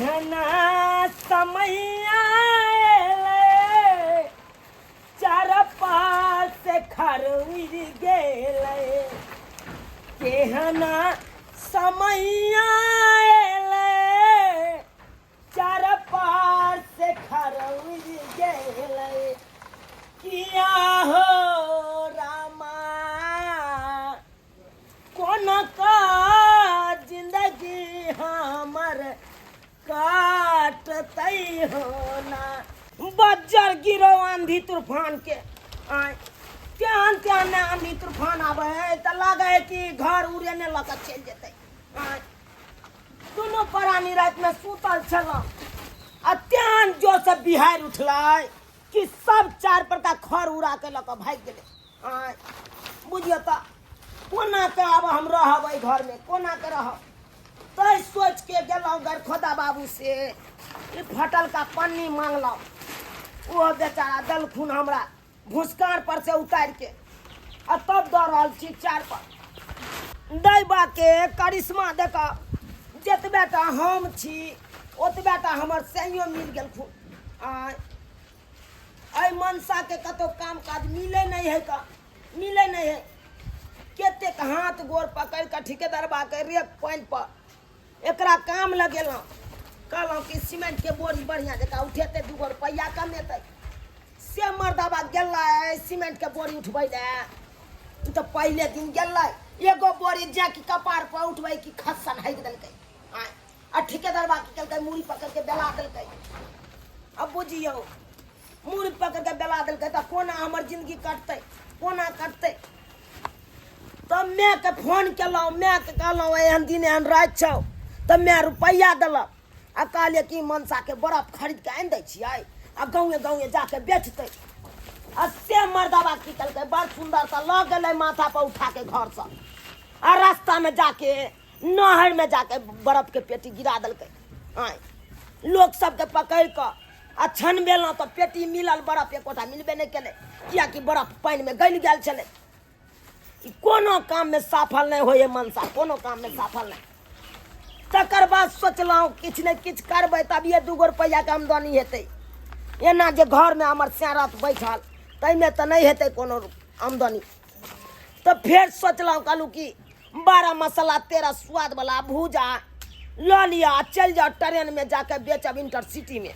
केहना समैया चार पास खरुर गेले केहना समैया चार पास खरुर गेले किया हो रामा कौन का जिंदगी हमर काटतई हो ना बज्जर गिरो आंधी तूफान के आए त्यान त्यान ने आंधी तूफान आवे है त लगे कि घर उड़े ने लग चल जेते आए दोनों प्राणी रात में सुतल छल त्यान जो से बिहार उठलै कि सब चार पर का खर उड़ा के लक भाग गेले आए बुझियो त कोना के अब हम रहबै घर में कोना के रहब तै सोच के गेलौ घर खोदा बाबू से ई फटल का पन्नी मांगलौ वो बेचारा दलखुन हमरा भूसकार पर से उतार के आ तब दऽ रहल छी चार पर दैबा के करिश्मा देख जतबेटा हम छी ओतबेटा हमर सैयो मिल गेलखुन आई मनसा के कतो काम काज मिले नहीं है का मिले नहीं है केते हाथ गोर पकड़ के ठेकेदारबा के रेक पॉइंट पर एकरा काम लगेलौ कहलौ कि सीमेंट के बोरी बढ़िया जका उठेते 2 रुपया कमेते से मर्दाबा गेलै सीमेंट के बोरी उठबै ले तो पहले दिन गेलै एगो बोरी जाकी कपार पर उठबै कि खस्सन हैक देलकै आ ठेकेदारबा के केलकै मुड़ी पकड़ के बेला देलकै अब बुझियो मुड़ी पकड़ के बेला देलकै त कोना हमर जिंदगी कटतै कोना कटतै तब मैं के फोन केलौ मैं के कहलौ एहन दिन एहन रात छौ तब मैं रुपया देलक आ कहलिए कि मनसा के बर्फ खरीद के आनि दै छियै आ गाँवे गाँवे जाके बेचतै आ से मर्दाबा की केलकै बड़ सुंदर सा लऽ गेलै माथा पर उठा के घर से आ रास्ता में जाके नहर में जाके बर्फ के पेटी गिरा देलकै लोग सबके पकड़ के आ छनबेलौ तो पेटी मिलल बर्फ एकोटा मिलबे नहीं केलै कियाकि बर्फ पानि में गलि गेल छलै कोनो काम में सफल नहीं होए मनसा कोनो काम में सफल नहीं तकर बाद सोचलहुँ किछु ने किछु करबै तभिए 2 रुपया के आमदनी हेतै एना जे घर में हमर स्यारत बैठल तैमे तऽ नहीं हेतै कोनो आमदनी तो फिर सोचलहुँ कहलहुँ कि 12 मसाला 13 स्वाद वाला भूजा लऽ लिया चल जाओ ट्रेन में जाके बेचब इंटरसिटी में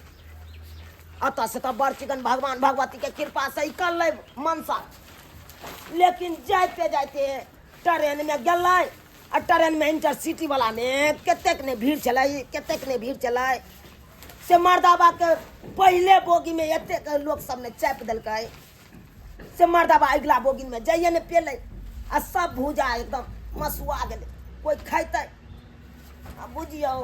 अतः से तो बड़ चिकन भगवान भगवती के कृपा से निकल मनसा लेकिन जाते जाते ट्रेन में गेलै आ ट्रेन में इंटरसिटी वाला में केतेक ने भीड़ चलै केतेक ने भीड़ चलै से मर्दाबा के पहले बोगी में एतेक लोग सब ने चापि देलकै से मर्दाबा अगला बोगी में जाइए ने पेलै आ सब भूजा एकदम मसुआ गेलै कोई खैतै आ बुझियौ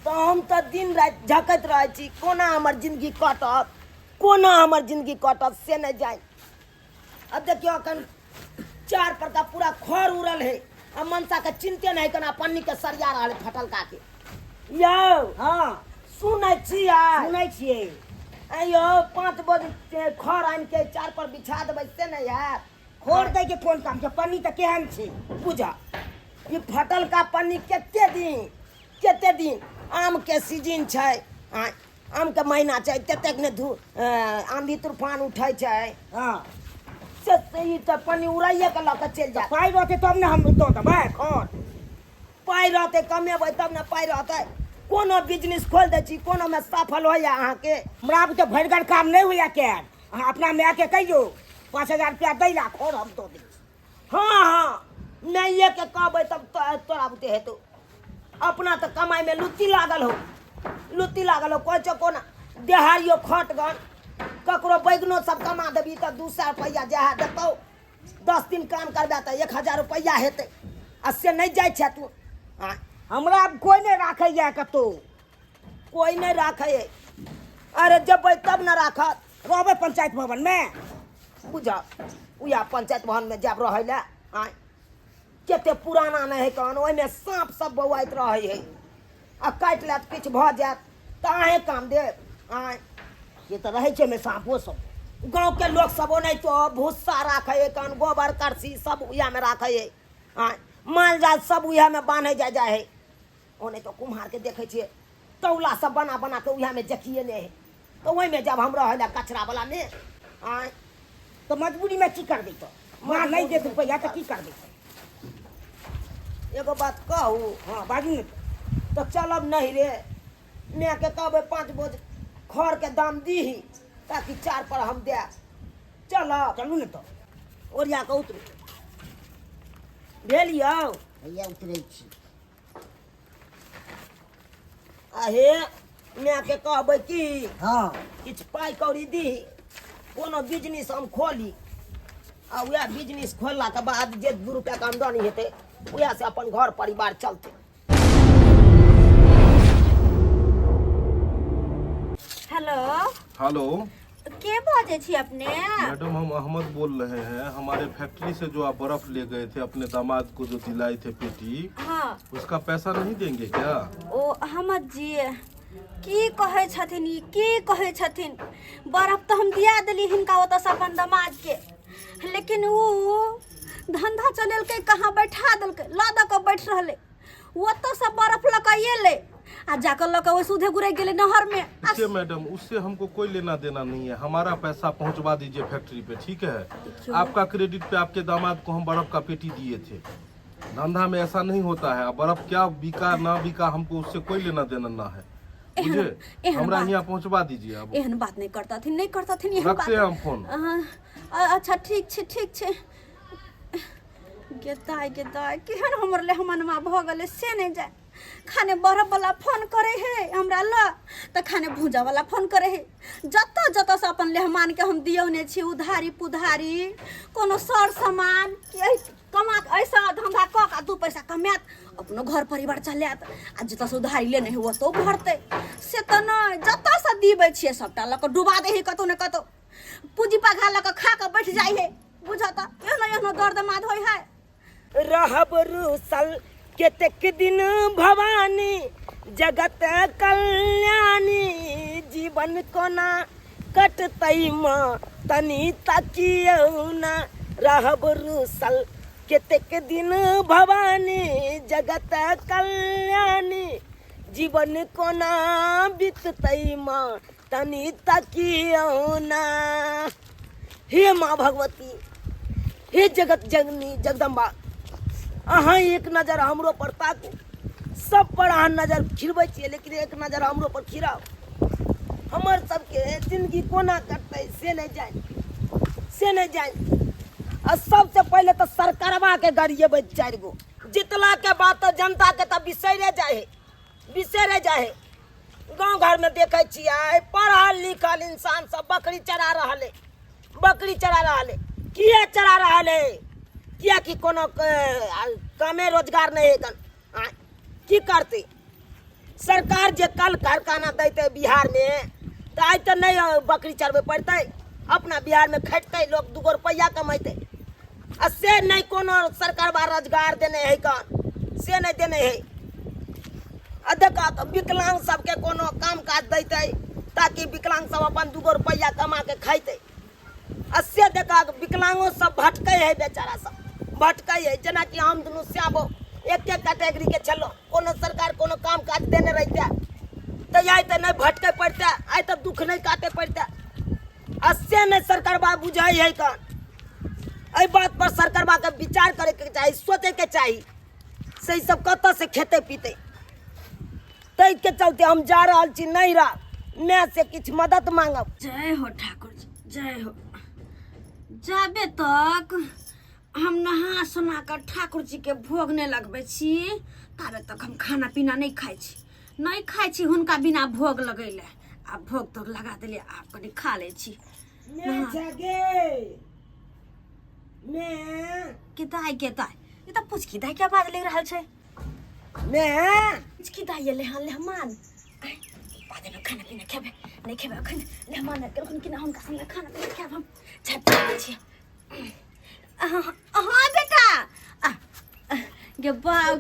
तो हम तो दिन रात झकैत रहै छी कोना हमर जिंदगी कटत कोना हमर जिंदगी कटत से नहीं जाए अब देखियो अखन 4 पर का पूरा खर उड़ल है अब मनसा के चिंते नहीं करना पन्नी के सरिया रहा फटल का के यो हाँ सुनै छियै अयो 5 बजे खर आन के 4 पर बिछा देबै से नहीं यार खोर दे के कोन काम के पन्नी त केहन छै बुझा ये फटल का पन्नी केते दिन आम के सीजन छै आम के महीना छै तेतेक ने आंधी तूफान उठै छै हां से ई त पन्नी उड़ाइए के लऽ के चल जा पाई रहते तब ने हम दो देबै खोर पाई रहते कमेबै तब ने पाई रहते कोनो बिजनेस खोल दै छी कोनो में सफल होइए अहाँ के हमरा तो भरिगर काम नहीं होइया के अहाँ अपना माय के कहियो 5000 रुपया दै ला खोर हम दो दै हाँ नहीं के कहबै तब तोरा बुते हेतौ अपना तो कमाई में लुत्ती लागल हो कोई चो कोना देहारियो खट गन ककरो बैगनो सब कमा देबी तो 200 रुपया जहाँ देतौ 10 दिन काम करबे तो 1000 रुपया हेतै आ से नहीं जाइ छै तू हमरा कोई नहीं राखै या कतो कोई नहीं राखे अरे जबै तब न राखत रहबै पंचायत भवन में बुझा उया पंचायत भवन में जाब रहै ले केते पुराना नहीं है कौन ओहि में सांप सब बौआइत रहे है आ काट लेत किछु भ जात त अहे काम दे ये तो रहे छे में सांपो सब गांव के लोग सब नहीं तो भूसा राखे है कौन गोबर करसी सब उया में राखे है माल जाल सब उया में बांधे जा है ओ नहीं तो कुम्हार के देखे छे तौला सब बना बना के उहा में जकिए ने है तो वही में जब हम रहे कचरा वाला में आए तो मजबूरी में की कर दी तो माँ नहीं दे रुपया तो की कर दी एगो बात कहू हाँ बाजू ने तो चलब नहीं रे मैं के कहबे 5 बोझ खर के दाम दी ताकि 4 पर हम दे चलब चलू ने तो ओरिया के उतरू भेलियौ भैया उतरे छी आहे मैं के कहबे कि हाँ किछ पाई कौड़ी दी कोनो बिजनेस हम खोली आ वह बिजनेस खोलला के बाद जे 2 रुपया के आमदनी हेतै वह से अपन घर परिवार चलते। हेलो हेलो के बाजे छी अपने? मैडम हम अहमद बोल रहे हैं। हमारे फैक्ट्री से जो आप बर्फ ले गए थे अपने दामाद को जो दिलाए थे पेटी, हाँ उसका पैसा नहीं देंगे क्या? ओ अहमद जी की कहे छथिन ई की कहे छथिन बर्फ तो हम दिया देली हिनका ओतऽ से अपन दामाद के, लेकिन वो धंधा चलेलकै कहाँ बैठा देलकै लाद के बैठ रहले ओतऽ से बर्फ लकइए ले आ जाकर लक वो सूधे गुरे गेले नहर में। उससे मैडम उससे हमको कोई लेना देना नहीं है। हमारा पैसा पहुंचवा दीजिए फैक्ट्री पे, ठीक है? आपका क्रेडिट पे आपके दामाद को हम बर्फ का पेटी दिए थे। धंधा में ऐसा नहीं होता है। बर्फ क्या बिका ना बिका हमको उससे कोई लेना देना ना है, मुझे हमरा यहाँ पहुँचवा दीजिए। अब एहन बात नहीं करता थी नहीं करता थी एहन रखते हैं हम फोन। अच्छा ठीक छै गेदाय केहन हमर ले हमनमा भ गेलै से नहीं जाए। खाने बर्फ वाला फोन करे है हमरा ल त खाने भूजा वाला फोन करे है जत से अपन लेहमान के हम दियौने छी उधारी पुधारी कोनो सर सामान कमा ऐसा धंधा क का 2 पैसा कमात अपनो घर परिवार चलात आ जत से उधारी लेने है वो तो भरते से त न जत से दीबे छिए सबटा ल के डुबा दे है कतो न कतो पूंजी पघा ल के खा के बैठ जाई है बुझता एहनो दर्दमाद होय है। रहब रुसल केतेक दिन भवानी जगत कल्याणी जीवन कोना कटतै माँ तनी तकियौ ना रहब रुसल केतेक दिन भवानी जगत कल्याणी जीवन कोना बीततै माँ तनी तकियौ ना। हे माँ भगवती, हे जगत जननी जगदम्बा, अहाँ एक नजर हमरो पर ताकू। सब पर अहाँ नजर खिरबै छियै लेकिन एक नजर हमरो पर खिराओ। हमर सबके जिंदगी कोना कटतै से नहीं जाए। और सबसे पहले तो सरकारवा के गरिएबै 4 गो जितला के बाद तो जनता के तो बिसरे जाए। गाँव घर में देखे छियै पढ़ल लिखल इंसान सब बकरी चरा रहले किया चरा रहले किया कि कोनो कामे रोजगार नहीं है की करते सरकार जे कल कारखाना देते बिहार में तो आज तो नहीं बकरी चरबे पड़ते अपना बिहार में खटते लोग 2 रुपया कमाते से नहीं कोनो सरकार बा रोजगार देने है कौन से नहीं देने है। देखा तो विकलांग सबके कोनो काम काज देते ताकि विकलांग सब अपन 2 रुपया कमा के खाते। से देखा विकलांगों सब भटके है बेचारा सब भटके है जना कि हम दोनों श्यामो एक कैटेगरी के चलो कोनो सरकार कोनो काम काज देने रहते तो आई तो नहीं भटके पड़ते आई तो दुख नहीं काटे पड़ते। से नहीं सरकार बा बुझाई है कौन एहि बात पर सरकार बा के विचार करे के चाहिए सोचे के चाहिए सही सब कत से खेते पीते। तै के चलते हम जा रहा छी नहीं रहा मैं से कुछ मदद मांगब। जय हो ठाकुर जी जय हो। जाबे तक हम नहा सोना कर ठाकुर जी के भोग नहीं लगबे छी ताबे तक हम खाना पीना नहीं खाई छी हुनका बिना भोग लगैले। अब भोग तो लगा देले आप कनी खा ले छी। किताई ये तो पूछ किताई क्या बात ले रहल छे मैं किताई ले मान बाद में खाना पीना खेबे नहीं खेबे अखन लेहमान केलखन कि ना हुनका संगे खाना पीना खेब हम छट छी। हाँ बेटा गे बाव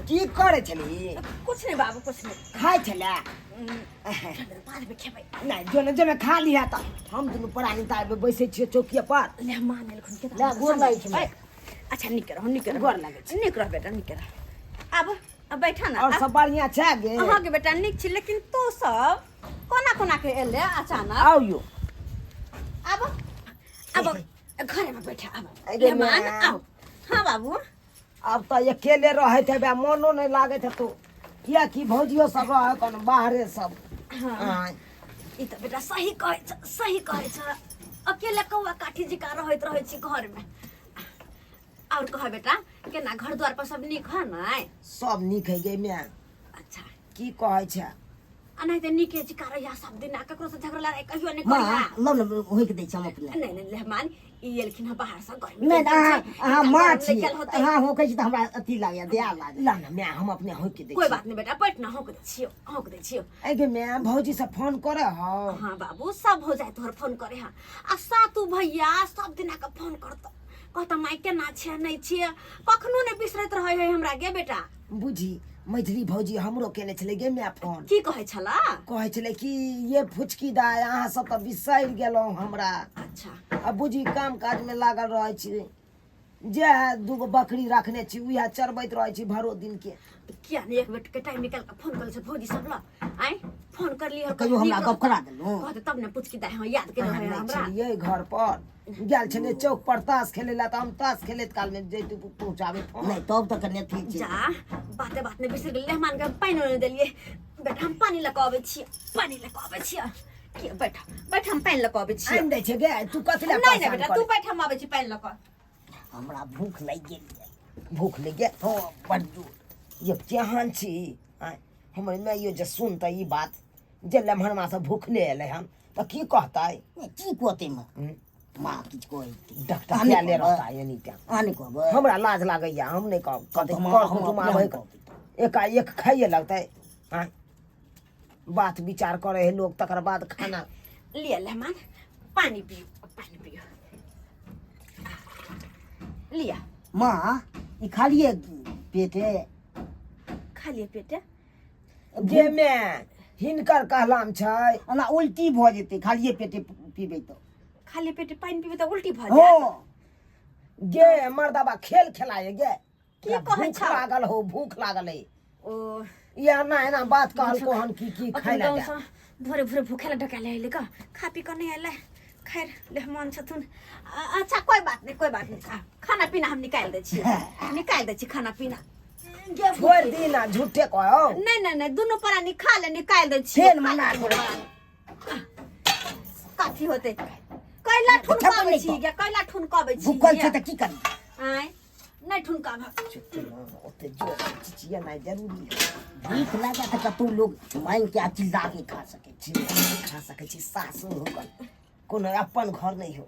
की करे छली? कुछ नहीं बाबू कुछ नहीं खाए छले बाद में खेबे नहीं जो खा लिया तो हम दोनों परानी तार में बैसे छिए चौकिया पर लेहमान एलखन के ले गोर लागै छै। अच्छा निक रह गोर लागै छै निक रह बेटा निक रह। अब अब बैठा ना और सब बढ़िया छै गे अहाँ के बेटा निक छी लेकिन तू सब कोना कोना के एले अचानक आओ यो अब अब घरे में बैठा अब अरे मेहमान माँ। आओ हाँ बाबू अब तो अकेले रहे थे बे मनो नहीं लागे थे तो किया कि भौजियो सब रहे कौन बाहरे सब हाँ हाँ। ई त बेटा सही कहै छ अकेले कौआ काठी जिका रहैत रहै छी घर में और कह बेटा केना घर द्वार पर सब निक है ना सब निक है गे मैं अच्छा की कहै छै आ नहीं तो निके जिका रहिया सब दिन आ ककरो से झगड़ा लड़ाई कहियो नहीं माँ करिया लो न होई के दै छी हम अपने नहीं नहीं मेहमान ई एलखिन है बाहर से गर्मी नहीं हाँ माँ छी कोई हाँ हो कहै छी त हमरा अथी लागे दया लागे ला ना मैं हम अपने हो के दे बात नहीं बेटा बैठ ना होक दे छियो ए गे मैं भौजी से फोन करे हो हाँ बाबू सब हो जाए तोहर फोन करे हाँ आ सातू भैया सब दिन आके फोन करत कहता माई केना छै नहीं छै कखनो नहीं बिसरैत रहे है हमरा गे बेटा बुझी मैथिली भौजी हमरो केने छले गे मैं फोन की कहै छला कहै छले कि ये फुचकी दाय अहाँ सब तऽ बिसरि गेलहुँ हमरा अच्छा अब बुझी काम काज में लागल रहै छी जे दूगो बकरी रखने छी उहे चरबैत रहै छी भरो दिन के किया नहीं एक बेट के टाइम निकाल के फोन कर से भौजी सब ला आए फोन कर लियो कहियो हमरा गप करा देलहुँ कहते तब ने पूछ के दाई हाँ याद के रहे हमरा छलियै घर पर गेल छलियै चौक पर ताश खेले ला तऽ हम ताश खेलैत काल में जैतू पहुंचाबे फोन नहीं तब तो कने ठीक छै जा बाते बात में बिसर गेल मेहमान के पानी नहीं देलिए बेटा हम पानी लेके आबै छी के बैठ हम पानी लेके आबै छी आनि दै छै गे तू कथि ला नहीं परेशान बेटा तू बैठ हम आबै छी पानी लेके हमरा भूख लागि गेल भूख लगे हो बड़ जोर ये केहन छी आय हमर माइयो जे सुनते ई बात जे लम्हरमा से भूखले एले हम तऽ की कहतै की कहते माँ माँ किछ कहै डॉक्टर क्या ले रहता है नहीं क्या आने कहबै हमरा लाज लागैया हम नहीं कहब कतौ हम कर कुटुम अपने आबै हम कहबै। एकाएक खाइए लगतै आय बात विचार करे है लोग तकर बाद खाना लिया मेहमान पानी पियो लिया माँ ई खालिए पेटे खाली पेटे जे में हिनकर कहलाम छै ओना उल्टी भऽ जेतै खालिए पेटे पीबै तऽ खाली पेटे पानी पीबे तो उल्टी भ हो जाए गे मर्दबा खेल खेलाए गे की कहै भूख छ? लागल हो भूख लागल है ओ या ना एना बात कहल को हम की खाइ ला जा भोरे भोरे भूखेला ढकाले आइले का खा पी कर नहीं आइले खैर मेहमान छथुन अच्छा कोई बात नहीं खाना पीना हम निकाल दे छी खाना पीना छोड़ दी ना झूठे कहो नहीं दोनों परा निकाल दे छी फेन मना काफी होते कैला ठुनकाबै छी गे कैला ठुनकाबै छी भूखल छै तऽ की करबै आय नहीं ठुनकाब ओते जोर चिचिया ना जरूरी भूख लागे तऽ कतौ लोग मांग के आ चिल्ला के खा सकै छै खा सकै छी सासु होकर कोनो अपन घर नहीं हो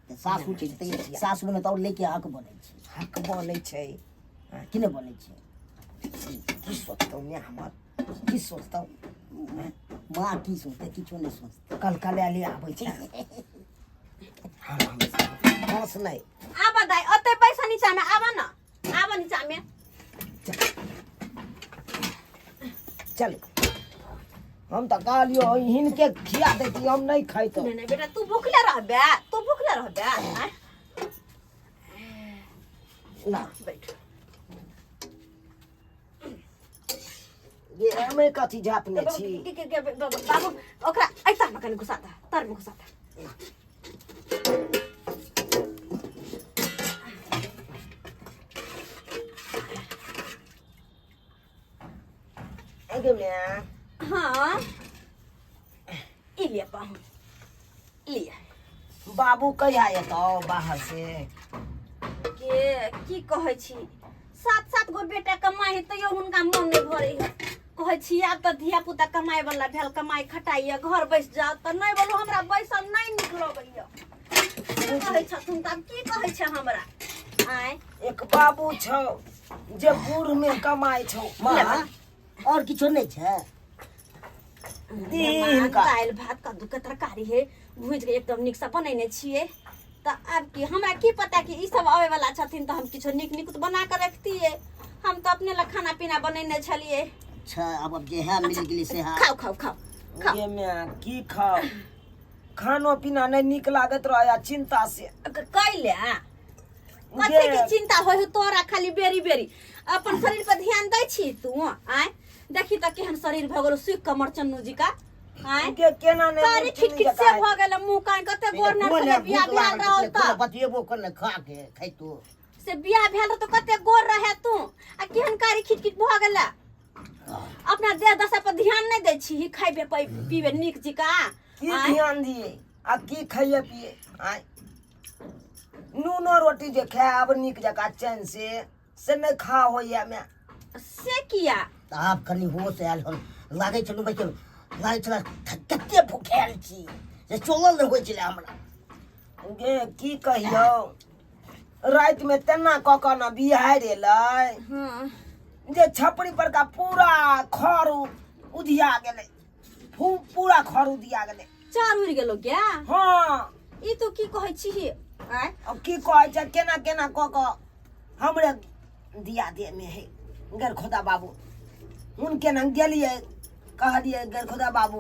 तऽ सासू छै तऽ सासू में तऽ और लेके हक बनै छै हक बनै छै कि नहि बनै छै की सोचतौ मैं हमर की सोचतौ माँ की सोचतै किछो नहि सोचतै कल ले आबै छै हम बस नहीं आबा दाई ओते पैसा नीचा में आबा नीचा में चल हम तो कहलियो हिनके खिया देती हम नहीं खाइतो नहीं बेटा तू भूखले रहबे आय ला बैठ ये हमें कथी झापने छी बाबू ओकरा ऐसा में कने घुसाता तर में घुसाता एगे मैं हाँ इलिया पाहु लिया बाबू कहिया एतौ बाहर से के की कहै छी 7 गो बेटा कमाई है तैयो हुनका मन नहीं भरे है कहै छी आब तऽ धिया पुता कमाई वाला भेल कमाई खटाइया घर बैस जाओ तऽ नहीं बोलो हमरा बैसल नहीं निकलबैया कहै छथुन तऽ की कहै छै हमरा आय एक बाबू छौ जे बूढ़ में कमाई छौ माँ और किछो नहि छै दिन का दालि भात कद्दू के तरकारी है भूज के एकदम नीक से बनैने छियै तऽ आब की हमरा की पता कि ई सब आवे वाला छथिन तऽ हम किछो नीक तो बना के रखतियै हम तो अपने ला खाना पीना बनैने छलियै अच्छा अब जे है मिल गेलै से है खाओ ये मैं की खाओ खानो पीना नहीं निक लागत रहा चिंता से कैले कथी के चिंता होय तोरा खाली बेरी अपन शरीर पर ध्यान दै छी तू आय देखी त केहन शरीर भ गेल सुख कमर चन्नू जी का आय के केना ने कारी खिटखिट से भ गेल मुंह कान कते गोर न से बियाह भेल रहल त बतिएबो कर न खा के खैतो से बियाह भेल रह त कते गोर रहे तू आ केहन कारी खिटखिट भ गेल अपना देह दशा पर ध्यान नहीं दै छी खाइबे पीबे नीक जिका की ध्यान दिए आ की खाइए पिए आय नूनो रोटी जे खाब नीक जका चैन से नहीं खा होइए मैं से किया आप कनी होश आयल हन लागे चलू भाई चलू लागे चला कते भूखेल छी से चलल न होय छले हमरा गे की कहियो रात में तेना कक न बिहार एलै हां जे छपड़ी पर का पूरा खर उधिया गेलै पूरा खर उधिया गेलै चार उड़ गेलो क्या हाँ ई तो की कहै छी आय अब की कहै छै केना केना कक हमरे दिया दे में है गर खुदा बाबू उनके न गेलिए कहलिए गर खुदा बाबू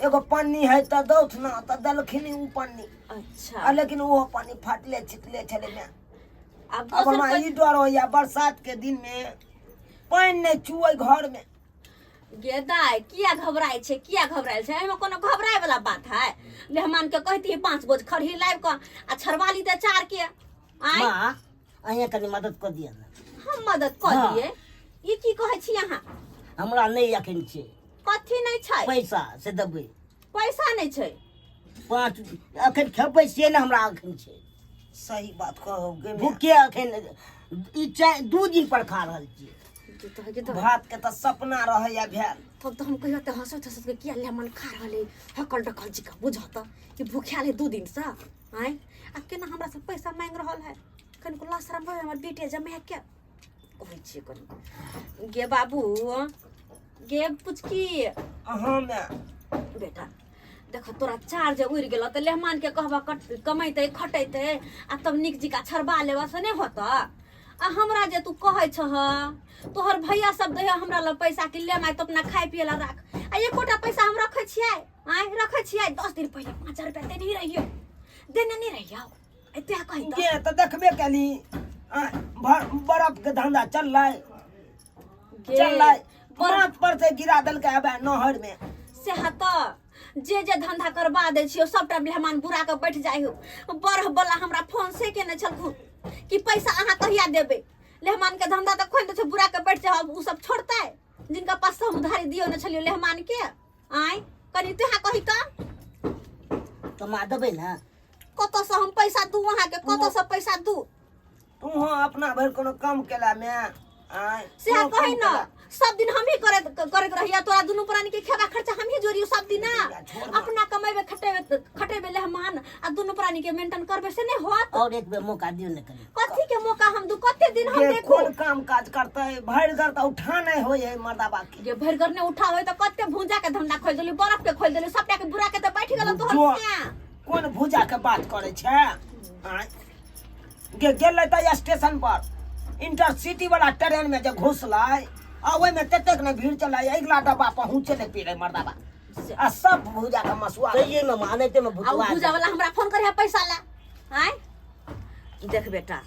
एगो पन्नी है त दौथ ना त दलखिन उ पन्नी अच्छा लेकिन वो पानी फाटले छिटले चले में अब अब दोसर हमारा ई डर हो या बरसात के दिन में पानी नहीं चुए घर में गेदाय किया घबराय छे किया घबरायल छे एमे कोनो घबराय वाला बात है मेहमान के कहती 5 बोझ खरही लाइब क आ छरवाली दे 4 के आय मां अहे कनी मदद कर दिया हम मदद कर हाँ। दिए ई की कहै छी अहाँ हमरा नहीं अखन छै कथी नहीं छै पैसा से देबै पैसा नहीं छै 5 अखन खेबै से न हमरा अखन छै सही बात कहो गे भूखे अखन ई 2 दिन पर खा रहल छी भात के त सपना रहैया भेल तब तो हम कहियो त हंसत हंसत के किया लेमन खा रहले हकल डकल जी का बुझत कि भूख्याल है 2 दिन से आय आ केना हमरा से पैसा मांग रहल है कन को लाशरम भय हमर बेटे जमे के कहै छी कन गे बाबू गे पुचकी हाँ मैं बेटा देख तोरा चार जे उड़ गेल त लेहमान के कहबा कमैते खटैते आ तब निक जी का छरबा लेवा से नहीं होता आ हमरा जे तू कहै छह तोहर भैया सब दे हमरा ल पैसा कि ले माय तो अपना खाय पिए ला राख आ एकोटा पैसा हम रखै छियै आय रखै छियै 10 दिन पहले 5000 रुपया दे नहीं रहियो देने नहीं रहियो एते कहि त गे त देखबे कली बर्फ के धंधा चल लाई बर्फ पर से गिरा दल के अब नहर में से हत जे धंधा करबा दे छियो सबटा मेहमान बुरा के बैठ जाइ हो बर्फ वाला हमरा फोन से केने छलखुन कि पैसा अहाँ कहिया देबे लेहमान के धंधा त खोल दे छै बुरा के बैठ जा उ सब छोड़तै जिनका पास हम उधारी दियो न छलियो लेहमान के आय कनी तुहा कहि त तो मा देबै ना कत से हम पैसा दू वहां के कत से पैसा दू तू अपना भर कोनो काम केला में आय से कहि न सब दिन हम ही करत रहिया तोरा दुनु प्राणी के खेबा खर्चा हम ही जोरियो सब दिन अपना कमाइबे खटेबे लेहमान आ दुनु प्राणी के मेंटेन करबे से नहीं होत और एक बेर मौका दियो न कनी कथी के मौका हम दू कते दिन हम ये देखो कौन काम काज करता है भर घर तो उठा नहीं हो है मर्दाबा के ये भर घर ने उठावे त कते भूंजा के धंधा खोल देली बर्फ के खोल देली सबटा के बुरा के त बैठ गेल तो जो हम कौन भुजा के बात करे छे आय गे गेलै त स्टेशन पर इंटरसिटी वाला ट्रेन में जे घुसलै आ ओय में ततेक ने भीड़ चलाई अगला डब्बा पहुंचे नहीं पीरे मर्दाबा आ सब भुजा के मसुआ सही में मानते में आ भुतवा भूजा वाला हमरा फोन करे पैसा ला आय देख बेटा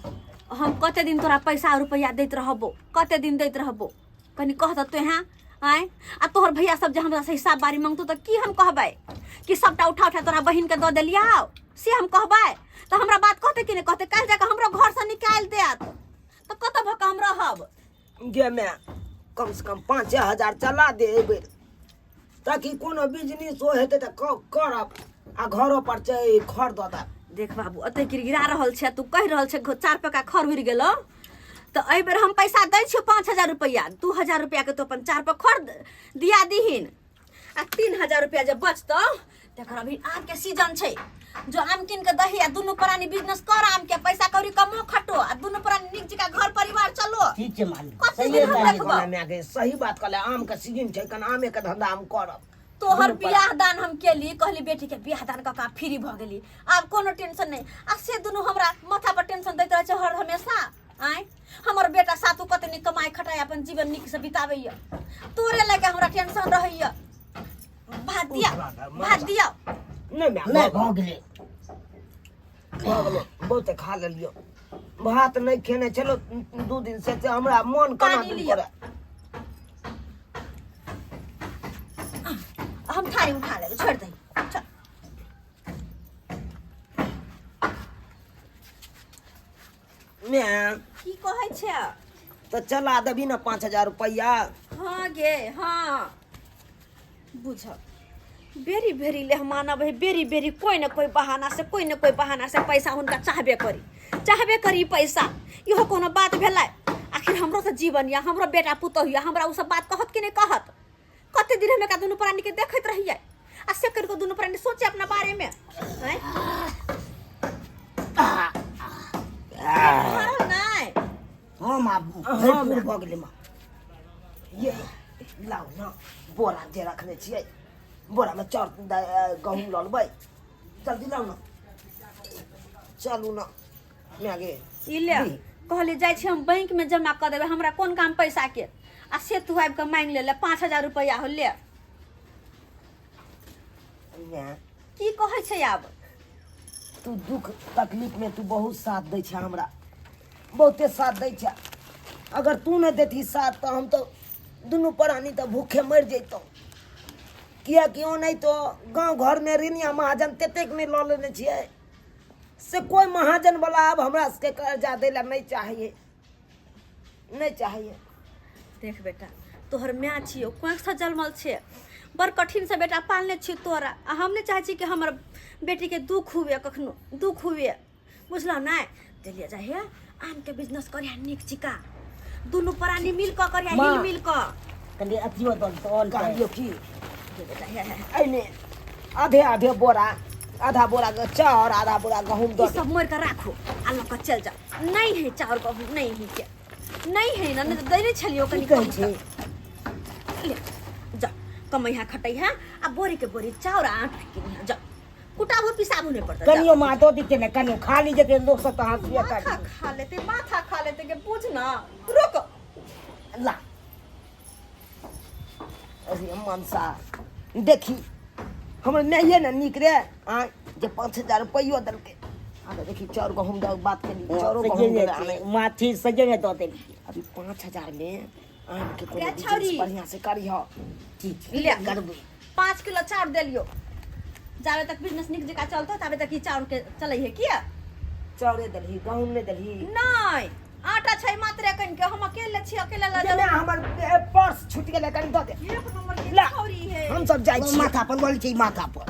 हम कते दिन तोरा पैसा रुपया दैत रहबो कते दिन दैत रहबो कनी कहत तो हैं आय आ तोहर भैया सब जे हमरा से हिसाब बारी मांगतो त की हम कहबै कि सबटा उठा उठा तोरा बहिन के द देलिया से हम कहबै त हमरा बात कहते कि नहीं कहते काल जाके हमरो घर से निकाल देत त कत भक हम रहब गे मैं कम से कम 5000 चला दे एबे ताकि कोनो बिजनेस हो हेते त करब आ घरो पर से खर द दा देख बाबू अते गिरगिरा रहल छै तू कहि रहल छै 4 पका खर उड़ गेलो तो एहि बेर हम पैसा दै छियो 5000 रुपया 2000 रुपया के तो अपन 4 पर खर दिया दीहिन आ 3000 रुपया जे बचतो तकर अभी आम के सीजन छै जो आम किन के दही आ दुनु प्राणी बिजनेस कर आम के पैसा कौड़ी कमो खटो आ दुनु प्राणी निक जका घर परिवार चलो ठीक है मान कते सही दिन हम है देखबो में के सही बात कहले आम के सीजन छै कन आमे के धंधा हम करब तोहर बियाह दान हम केली कहली बेटी के बियाह दान कका फ्री भ गेली अब कोनो टेंशन नहीं आ से दुनु हमरा माथा पर टेंशन दैत रहे छै हर हमेशा आय हमर बेटा सातु कते नि कमाई खटाई अपन जीवन निक से बिताबैया तोरे लगे हमरा टेंशन रहैया भात दिया नहीं मैं नहीं भ गेलै बहुते खा लेलियो भात नहीं खेने चलो 2 दिन से हमरा मन कना पानी दिन लियो। करे। हम थारी उठा लेबै छोड़ दही चल। मैं की कहै छै? तो चला देबी ना 5000 रुपया। हाँ गे हाँ बुझ बेरी बेरी लेहमान अब बेरी बेरी कोई न कोई बहाना से पैसा हुनका चाहबे करी पैसा। इहो कोनो बात भेलै? आखिर हमरो से जीवन या हमरो बेटा पुतहु या हमरा उ सब बात कहत कि नहीं कहत? कते दिन हमें का दुनू प्राणी के देखैत रहिए आ से कर को दुनू प्राणी सोचे अपना बारे में हैं? नहीं हाँ माँ हाँ, पूर भऽ गेलै माँ। ये लाओ ना बोरा जे रखने छियै, बोरा में चाउर गहूम लऽ लेबै। जल्दी लाओ ना, चलू ना मैं गे। ई ले कहले जाय छी हम बैंक में जमा कर देबै, हमरा कोन काम पैसा के? आ से तू आबि के मांग ले 5000 रुपया हो ले। मैं की कहै छै आब? तू दुख तकलीफ में तू बहुत साथ दै छै हमरा, बहुते साथ दै छै। अगर तू नहीं देती साथ तो हम तो दुनू प्राणी तो भूखे मर जैतौ। कियाकि ओ नहीं तो गांव घर में ऋणिया महाजन तेतेक नहीं लऽ लेने छियै से कोई महाजन वाला अब हमरा सबके कर्जा दै ला नहीं चाहिए, नहीं चाहिए। देख बेटा तोहर माँ छियो, कोख से जन्मल छे, बड़ कठिन से बेटा पालने छी तोरा। आ हम नहीं चाहे छी कि हमर बेटी के दुख हुए, कखनो दुख हुए, बुझलौ ना? चलिए जाए आम के बिजनेस करिया निक चिका, दुनू प्राणी मिल क करिया, माँ। हिल मिल क। कनि अथियो दल तो ऑन कर। कहलियो की दे बेटा हे एने आधे आधे बोरा, आधा बोरा चाउर आधा बोरा गहूम ई दऽ सब मोर के राखो आ ल के चल जा। नहीं है चाउर गहूम नहीं है के, नहीं है ना, नहीं दै छलियो कनी की कहै कम छै? ले जा कमैया खटैया आ बोरी के बोरी चाउर आ आटा के जा कुटाबो पिसाबो नहीं पड़ता। कनियो माँ दो दीते ने, कनियो खा लीजिए के लोग सब तो हाथ पिया कर। माथा खा लेते के बुझ ना। रुक ला अरे मनसा देखी हमर नहीं ना निक रे आ जे 5000 रुपयो देलके। आ देखी चाउर गहूम दऽ बात के चाउर गहूम दे आने। माथी सजे में दो दे। अभी 5000 में आम के कोनो रे बिजनेस छौरी। बढ़िया से करिह। ठीक ले करबै 5 किलो चाउर दे लियो, जाबे तक बिजनेस निक जका चलतो ताबे तक ई चाउर के चलै है किया? चाउरे देलही गहूम नहीं देलही। नहीं आटा छै मात्र कन के, हम अकेले छी, अकेले ला जेना हमर पर्स छूट गेलै कनि दऽ दे। एक नंबर के ला। छौरी है। हम सब जाइ छी माथा पर बोल छी माथा पर।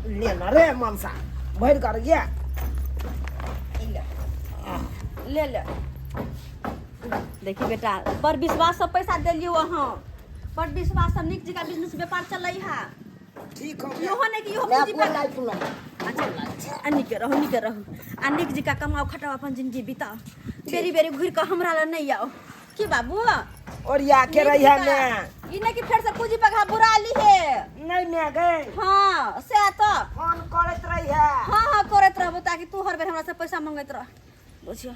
ले ना रे मनसा भरि कर ये ले ले देखी बेटा बड़ विश्वास से पैसा देलियो अहाँ, बड़ विश्वास से निक जका बिजनेस व्यापार चलै है। ठीक हो इहो नहीं कि इहो मैं पूंजी अपना पे लाइफ सुना। अच्छा निके रहू आ निक जका कमाओ खटाओ अपन जिंदगी बिताओ, बेरी बेरी घुर के हमरा ला नहीं आओ की बाबू। और या के रही है मैं ई नहीं कि फिर से पूंजी पे घा बुरा ली है। नहीं मैं गए हाँ से तो फोन करत रही है। हाँ करत रहबो ताकि तू हर बेर हमरा से पैसा मांगत रह। बुझियो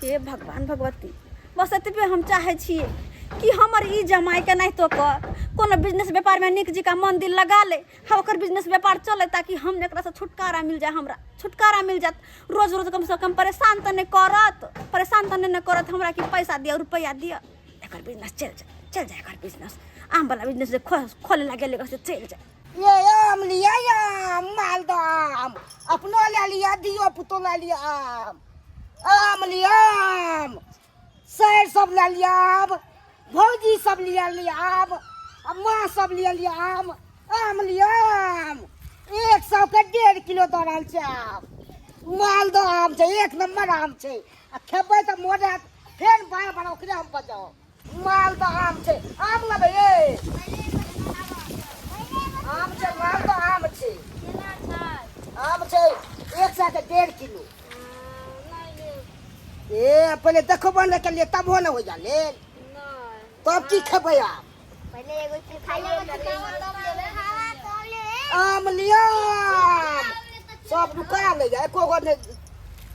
हे भगवान भगवती बस एतबे हम चाहे छिए कि हमर ई जमाई के नहीं तो कर कोनो बिजनेस व्यापार में निक जी का मन दिल लगा ले, हम ओकर बिजनेस व्यापार चले ताकि हम एकरा से छुटकारा मिल जाए, हमरा छुटकारा मिल जात। रोज रोज कम से कम परेशान तो नहीं करत हमरा कि पैसा दिया रुपया दिया। एकर बिजनेस चल जाए एकर बिजनेस आम वाला बिजनेस जे खोले लगे लेकर से चल जाए। ये आम लिया आम मालदा आम अपनो ले लिया, दियो पुतो ले लिया आम लिया आम सैर सब ले लिया आम, भौजी सब लिया आम, माँ सब लिया आम लिया आम 100 के 1.5 किलो दऽ रहल छै आम। मालदा आम छै, 1 नंबर आम छै। आ खेबै तऽ मोड़े फेर बार बार ओकरे हम बजाओ। मालदा आम छै, आम लेबै ए आम छै, मालदा आम छै, आम छै 100 के 1.5 किलो। ए पहले देखबो ने के लिए तब हो न हो जा ले तब की खेबै आम। पहले एगो खाइए आम लिया आम सब रुका ले जाए, एको गो ने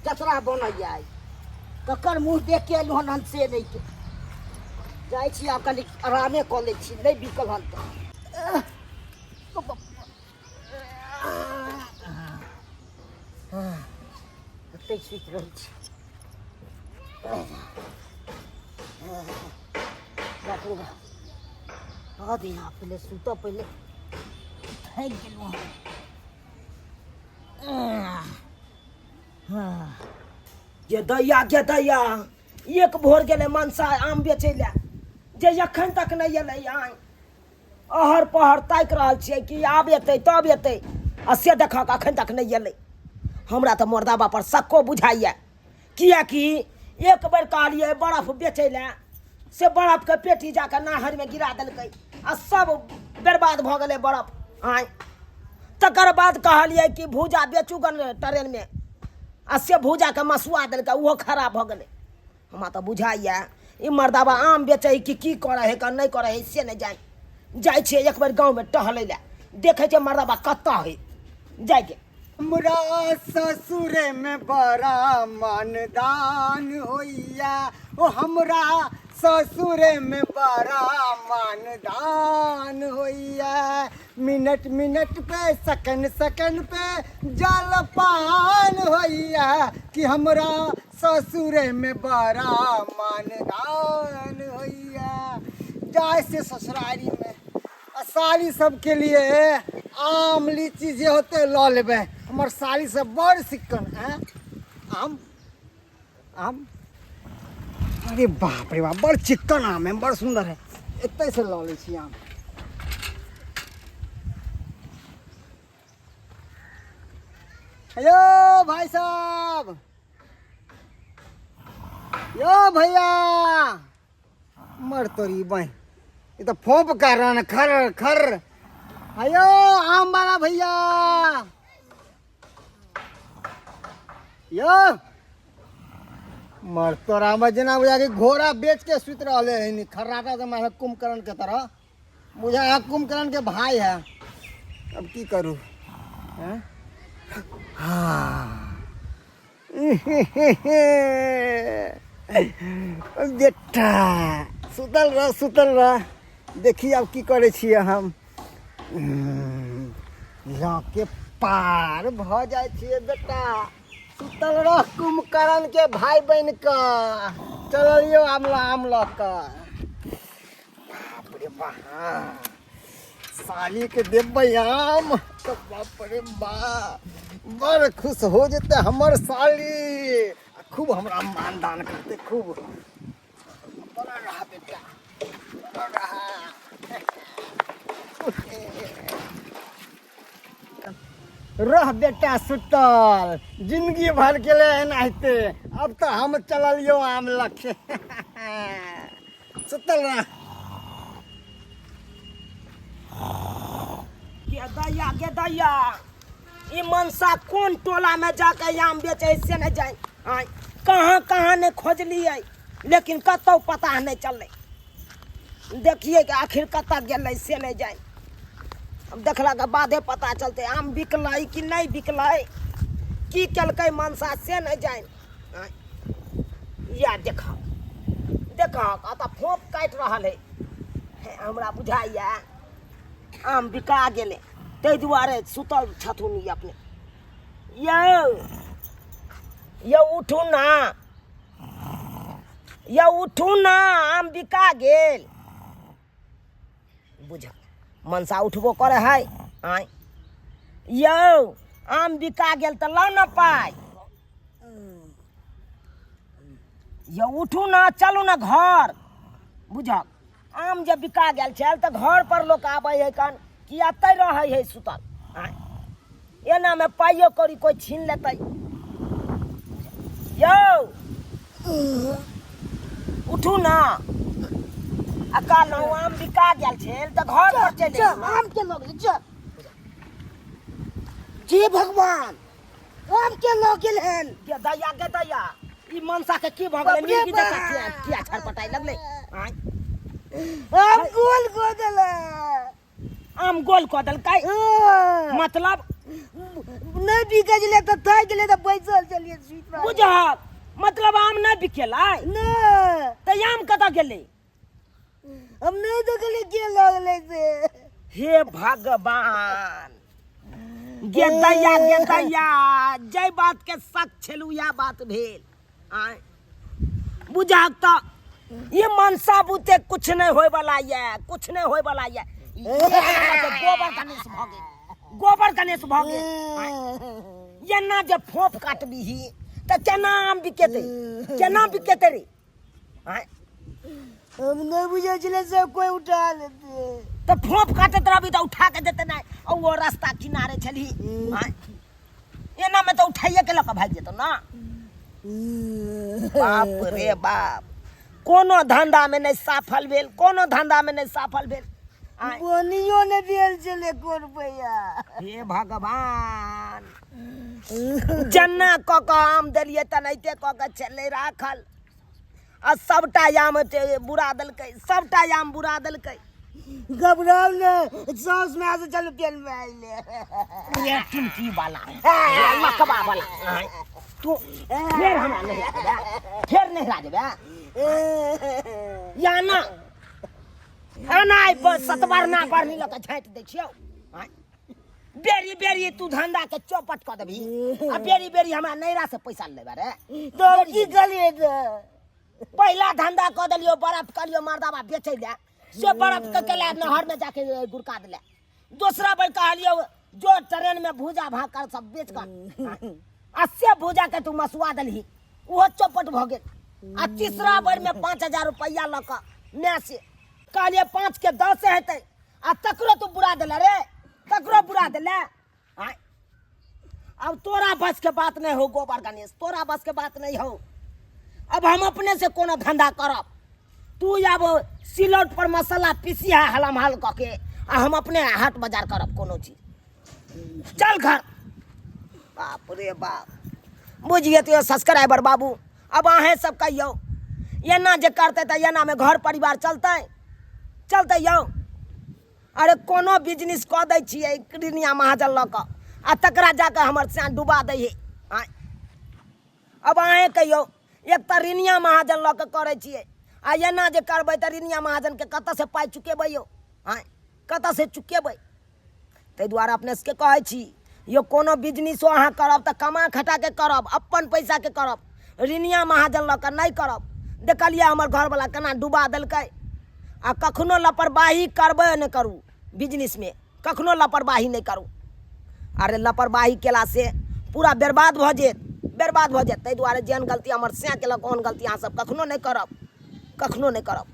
कचरा बन जाए। ककर मुँह देख के एलहन हन से नहीं के जाइ छी आब कनि आरामे कऽ लै छी, नहीं बिकल हन तऽ सुति रहै छी। बाप रे बाप आदि यहाँ पहले सूता पहले थक गेलहुँ गे दैया एक भोर गेलै मनसा आम बेचै लए जे एखन तक नहीं एलै आइ अहर पहर ताकि रहल छियै कि आब एतै तब एतै आ से देखक एखन तक नहीं एलै हमरा तऽ मोरदाबा पर शक्को बुझाइए किएकि एक बेर कहलियै बर्फ बेचै लए से बर्फके पेटी जाके नहरमे गिरा देलकै आ सब बर्बाद भऽ गेलै बर्फ आइ तकर बाद कहलियै कि भूजा बेचू गन ट्रेनमे आ से भूजाके मसुआ देलकै ओहो खराब भऽ गेलै हमरा तऽ बुझाइए ई मर्दाबा आम बेचै कि की करै हइ कि नहीं करै हइ से नहीं जाइ छियै एक बेर गाँवमे टहलै लए देखै छियै मर्दाबा कतऽ हइ जाइके हमरा ससुरे में बड़ा मानदान होइया ओ हमरा ससुरे में बड़ा मानदान होइया मिनट मिनट पे सेकंड सेकंड पे जलपान होइया कि हमरा ससुरे में बड़ा मानदान होइया जाए से ससुरारी में साली सबके लिए आम लीची जे होते लऽ लेबै हमर साली सब बड़ सिक्कन है आम आम अरे बाप रे बाप बड़ चिक्कन आम है बड़ सुंदर है एतै से लऽ लै छी आम हेलो भाई साहब यो भैया मर तोरी बहन ये तो फोप कर रहा है खर खर आयो आम वाला भैया यो मर तोरा में जना बुझा के घोड़ा बेच के सुत रहे है खर्राटा से मैं कुंभकर्ण के तरह बुझा है कुंभकर्ण के भाई है अब की करूँ हाँ बेटा सुतल रह देखी अब की करे छियै हम के पार भ जाए छियै बेटा सुतल रह कुंभकर्ण के भाई बन का चलियो आमला आम ल का बाप रे बाप साली के देबै आम तो बाप रे बाप बड़ खुश हो जेते हमर साली खूब हमरा मानदान करते खूब बड़ा रहा बेटा रह बेटा सुतल जिंदगी भर के लिए एनाहिते अब तो हम चलियो आम लखे सुतल रह गे दैया ई मनसा कोन टोला में जाके आम बेचे से नहीं जाए कहाँ ने खोजलिए लेकिन कतौ पता नहीं चले देखिए कि आखिर कतऽ गेलै से नहीं जाए अब देखला के बादे पता चलते आम बिकलै कि नहीं बिकलै की केलकै मनसा से नहीं जाए या देखा अतः फोप काट रहा है हमरा बुझाइया आम बिका गेलै ताहि दुआरे सुतल छथुन ई अपने यौ उठू ना आम बिका गेल बुझ मनसा उठबो करे है आय यौ आम बिका गेल तऽ लौ न पाय यौ उठू ना चलू ना घर बुझक आम जब बिका गेल छल तऽ घर पर लोक आबै है कन कि एतै रहै है सुतल आय एना में पाइयो करी कोई छीन लेतै यौ उठू ना आ कहलहुँ आम बिका गेल छल तऽ घर पर चलि आम के लोग जी भगवान आम के लोग गेल हन गे दैया ई मनसा के की भऽ गेलै मिर्गी जकाँ किया छरपटाई लगलै आय आम गोल को देले आम गोल कऽ देलकै मतलब नहीं बिके गेले तऽ थक गेले तऽ बैसल चलिए सुत रह बुझक मतलब आम नहीं बिकेलै नहीं तऽ आम कतऽ गेलै हम नहीं देखले के लगले से हे भगवान गे दैया जय बात के सच छलू या बात भेल आय बुझाक तो ये मनसा बुते कुछ नहीं होय वाला ये, कुछ नहीं होय वाला ये। गोबर गणेश भगे, गोबर गणेश भगे। ये ना जब फोप काटबी ही तो केना आम बिकेते, केना बिकेते रे? हम नहीं बुझे चले सब कोई उठा लेते। तो फोप काटत रहबी तो उठा के देते नहीं। और वो रास्ता किनारे चली एना में तो उठाइए के लक भाग जेतो ना। बाप रे बाप, कोनो धंधा में नहीं सफल भेल, कोनो धंधा में नहीं सफल भेल। बोनियो ने दियल चले को रुपया। हे भगवान, जन्ना क के आम देलिए तनैते क के चले राखल आ सबटा आम बुरा देलकै, सबटा आम बुरा देलकै। घबराओ न, सांस में आ से चलो तेल में आइले। ये टुमकी वाला, लकवा वाला। तू फिर हमरा नहीं राजबे, फिर नहीं राजबे। या ना अनाय पर सतबार ना परनी लक झाँट दै छियौ। बेरी बेरी तू धंधा के चौपट क देबी आ बेरी बेरी हमरा नैरा से पैसा लेबे रे। तो की करिए तो पहला धंधा क देलियो, बर्फ करियो मर्दावा बेचै ले, से बर्फ के केला नहर में जाके गुड़का दिले। दूसरा बार कहलियो जो ट्रेन में भूजा भाकर सब बेच कर आ से भूजा के तू मसुआ देलही, वो चौपट भ गेल। आ तीसरा बार में 5000 रुपया ल क ने से कहलिए 5 के 10 हेतै आ तकरो तू बुरा देले रे, तकरो बुरा देले। अब तोरा बस के बात नहीं हो गोबर गणेश, तोरा बस के बात नहीं हो। अब हम अपने से कोनो धंधा करब, तू अब सिलौट पर मसाला पीसिया हलम हल क के आ हम अपने हाट बाजार करब कोनो चीज। चल घर। बाप रे बाप, बुझिए तो सब्सक्राइबर बाबू, अब अहें सब कहियो एना जे करते तो एना में घर परिवार चलते, चलते यौ। अरे कोनो बिजनेस कऽ दै छियै ऋणिया महाजन लऽ कऽ आ तकरा जाके हमर से डुबा दै है। अब अहें कहियो, एक तो ऋणिया महाजन लऽ कऽ करै छियै आ एना जे करबै तऽ ऋणिया महाजन के कतऽ से पाइ चुकेबै यौ? कतऽ से चुकेबै? ताहि दुआरे अपने सबके कहै छी यो कोनो बिजनेसो अहाँ करब तऽ कमा खटा के करब, अपन पैसा के करब, ऋणिया महाजन लऽ कऽ नहीं करब। देखलिए हमर घरवाला केना डुबा देलकै। आ कखनो लापरवाही करबे नहीं करू, बिजनेस में कखनो लापरवाही नहीं करू। अरे लापरवाही केला से पूरा बर्बाद भ जेत, बर्बाद भ जेत। ताहि दुआरे जेहन गलती हमर से केलक ओहन गलती अहाँ सब कखनो नहीं करब, कखनो नहीं करब।